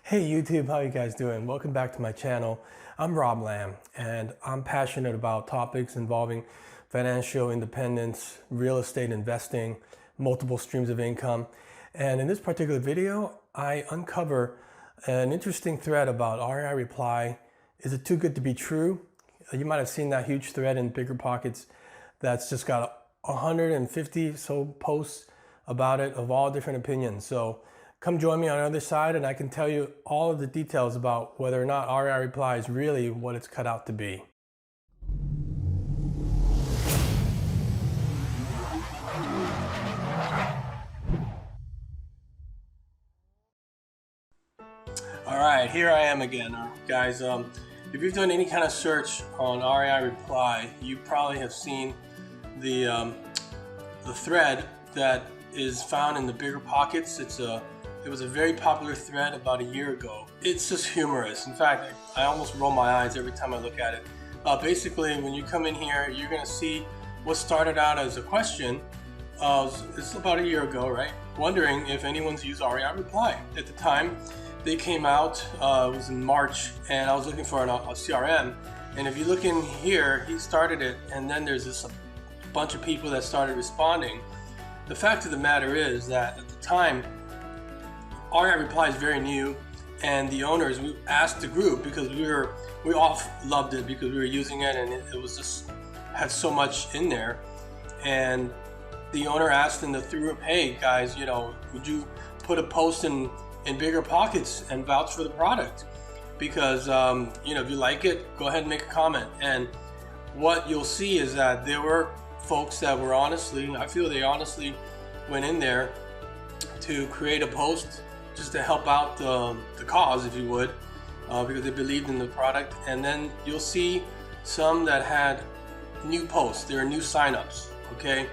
Hey YouTube, how you guys doing? Welcome back to my channel. I'm Rob Lamb and I'm passionate about topics involving financial independence, real estate investing, multiple streams of income. And in this particular video, I uncover an interesting thread about REI Reply. Is it too good to be true? You might have seen that huge thread in BiggerPockets that's just got 150 so posts about it of all different opinions. So come join me on the other side and I can tell you all of the details about whether or not REI Reply is really what it's cut out to be. All right, here I am again, guys. If you've done any kind of search on REI Reply, you probably have seen the thread that is found in the BiggerPockets. It was a very popular thread about a year ago. It's just humorous. In fact, I almost roll my eyes every time I look at it. Basically, when you come in here, you're going to see what started out as a question. It's about a year ago, right? Wondering if anyone's used REI Reply. At the time, they came out, it was in March, and I was looking for a CRM. And if you look in here, he started it, and then there's this bunch of people that started responding. The fact of the matter is that at the time, REI Reply is very new, and the owners, we asked the group because we all loved it because we were using it, and it was just had so much in there. And the owner asked in the group, "Hey guys, would you put a post in BiggerPockets and vouch for the product? Because if you like it, go ahead and make a comment." And what you'll see is that there were folks that were I feel they honestly went in there to create a post just to help out the cause, if you would, because they believed in the product. And then you'll see some that had new posts. There are new signups, okay?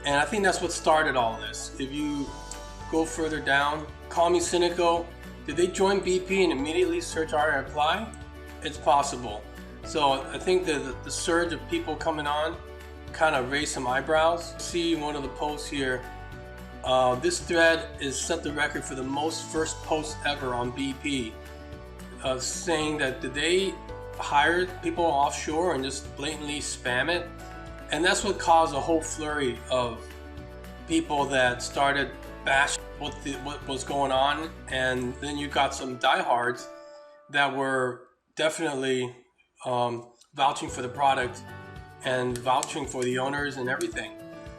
And I think that's what started all this. If you go further down, call me cynical. Did they join BP and immediately search REI Reply? It's possible. So I think that the surge of people coming on kind of raised some eyebrows. See one of the posts here. This thread is set the record for the most first posts ever on BP, saying that did they hire people offshore and just blatantly spam it? And that's what caused a whole flurry of people that started bashing what was going on. And then you got some diehards that were definitely vouching for the product and vouching for the owners and everything.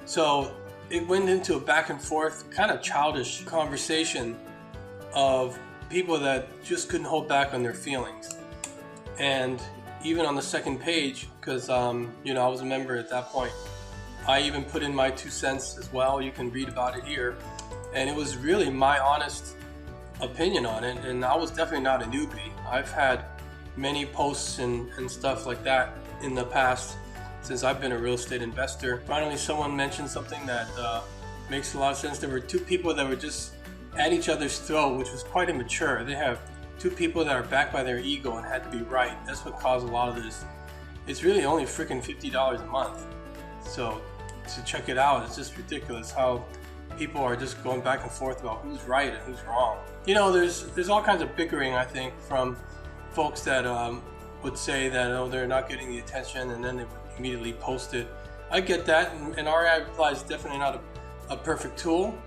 So it went into a back and forth, kind of childish conversation of people that just couldn't hold back on their feelings. And even on the second page, because I was a member at that point, I even put in my 2 cents as well. You can read about it here. And it was really my honest opinion on it. And I was definitely not a newbie. I've had many posts and stuff like that in the past since I've been a real estate investor. Finally, someone mentioned something that makes a lot of sense. There were two people that were just at each other's throat, which was quite immature. They have two people that are backed by their ego and had to be right. That's what caused a lot of this. It's really only freaking $50 a month. So to check it out, it's just ridiculous how people are just going back and forth about who's right and who's wrong. There's all kinds of bickering, I think, from folks that would say that they're not getting the attention, and then they would immediately post it. I get that, and REI Reply is definitely not a perfect tool,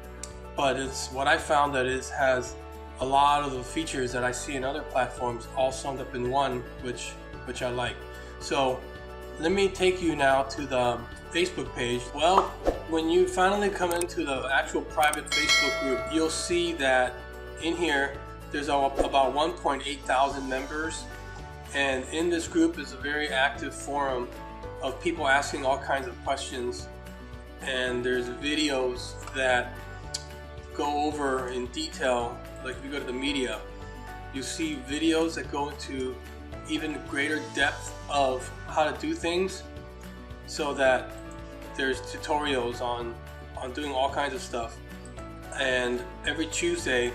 but it's what I found that has a lot of the features that I see in other platforms all summed up in one, which I like. So let me take you now to the Facebook page. Well, when you finally come into the actual private Facebook group, you'll see that in here there's about 1.8 thousand members, and in this group is a very active forum of people asking all kinds of questions, and there's videos that go over in detail. Like if you go to the media, you see videos that go into even greater depth of how to do things, so that there's tutorials on doing all kinds of stuff. And every Tuesday,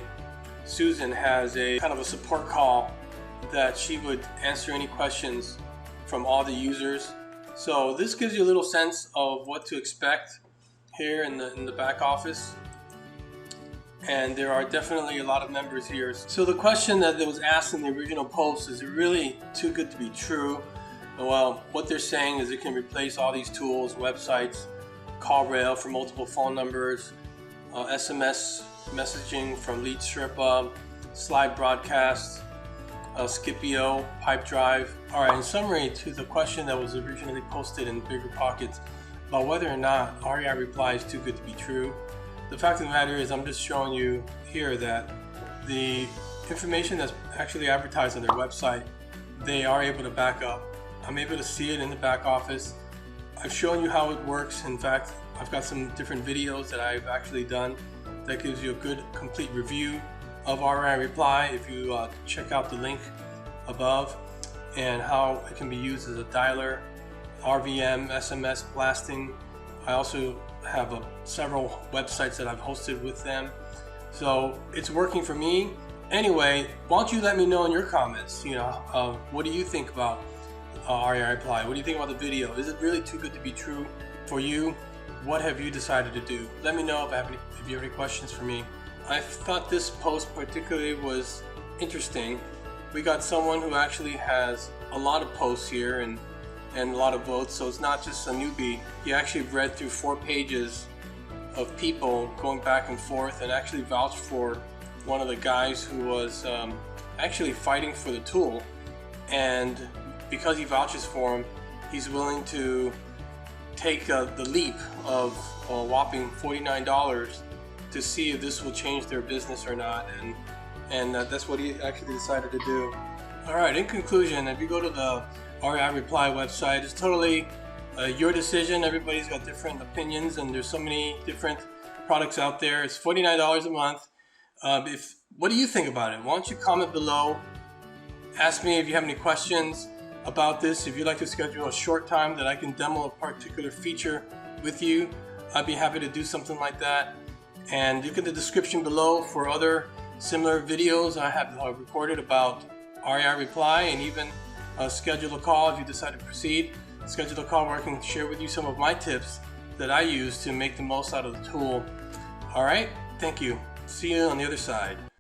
Susan has a kind of a support call that she would answer any questions from all the users. So this gives you a little sense of what to expect here in the back office. and there are definitely a lot of members here. So the question that was asked in the original post, is it really too good to be true? Well, what they're saying is it can replace all these tools, websites, call rail for multiple phone numbers, SMS messaging from lead Sherpa, slide broadcast, Scipio, Pipedrive. All right, in summary to the question that was originally posted in BiggerPockets about whether or not REI Reply is too good to be true, the fact of the matter is I'm just showing you here that the information that's actually advertised on their website, they are able to back up. I'm able to see it in the back office. I've shown you how it works. In fact, I've got some different videos that I've actually done that gives you a good complete review of REI Reply if you check out the link above, and how it can be used as a dialer, RVM, SMS blasting. I also have several websites that I've hosted with them, so it's working for me. Anyway, why don't you let me know in your comments, what do you think about REI Reply? What do you think about the video? Is it really too good to be true for you? What have you decided to do? Let me know if you have any questions for me. I thought this post particularly was interesting. We got someone who actually has a lot of posts here and a lot of votes, so it's not just a newbie. He actually read through 4 pages of people going back and forth and actually vouched for one of the guys who was actually fighting for the tool, and because he vouches for him, he's willing to take the leap of a whopping $49 to see if this will change their business or not, and that's what he actually decided to do. Alright, in conclusion, if you go to the REI Reply website, it's totally your decision. Everybody's got different opinions, and there's so many different products out there. It's $49 a month. What do you think about it? Why don't you comment below? Ask me if you have any questions about this. If you'd like to schedule a short time that I can demo a particular feature with you, I'd be happy to do something like that. And look at the description below for other similar videos I have recorded about REI Reply, and even schedule a call if you decide to proceed. Schedule a call where I can share with you some of my tips that I use to make the most out of the tool. Alright, thank you. See you on the other side.